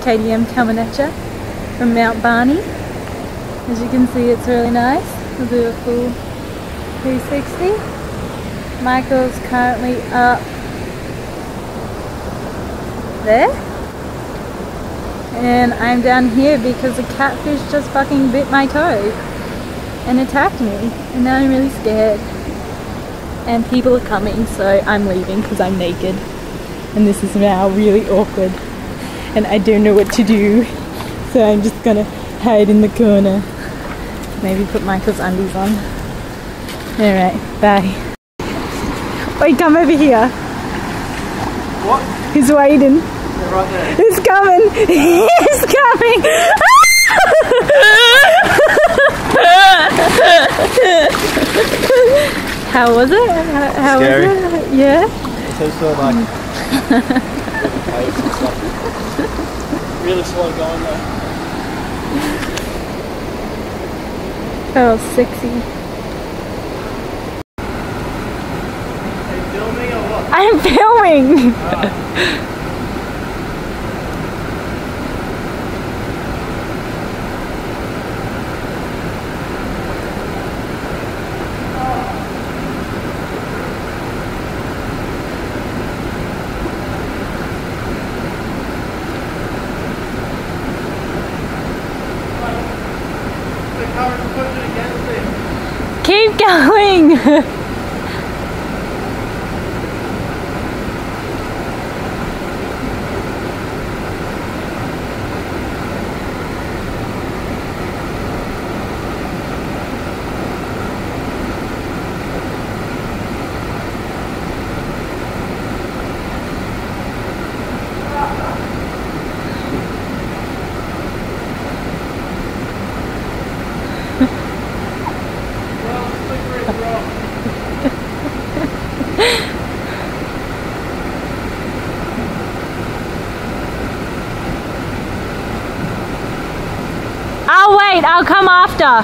KTM coming at you from Mt Barney. As you can see, it's really nice. We'll do a full 360. Michael's currently up there. And I'm down here because a catfish just fucking bit my toe and attacked me. And now I'm really scared. And people are coming, so I'm leaving because I'm naked. And this is now really awkward. And I don't know what to do. So I'm just gonna hide in the corner. Maybe put Michael's undies on. Alright, bye. Wait, come over here. What? He's waiting. Yeah, right there. He's coming! He's coming! How was it? How Scary. was it? Yeah? It's also like really slow going though. Oh, sexy. Are you filming or what? I'm filming! Keep going! I'll wait, I'll come after.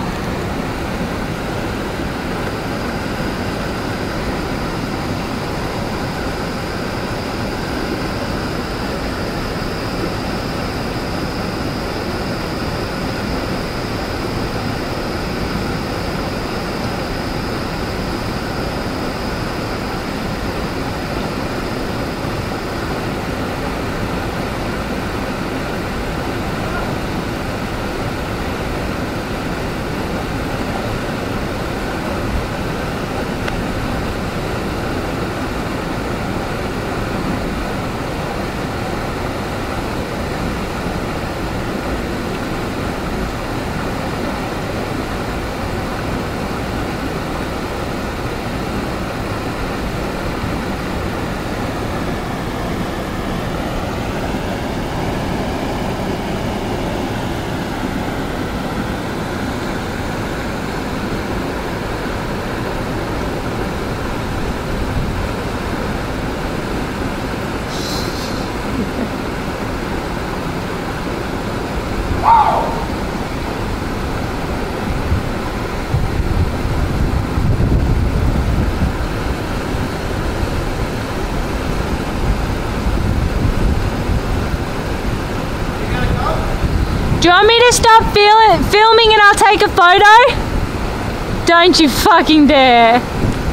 Do you want me to stop filming and I'll take a photo? Don't you fucking dare.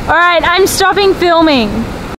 Alright, I'm stopping filming.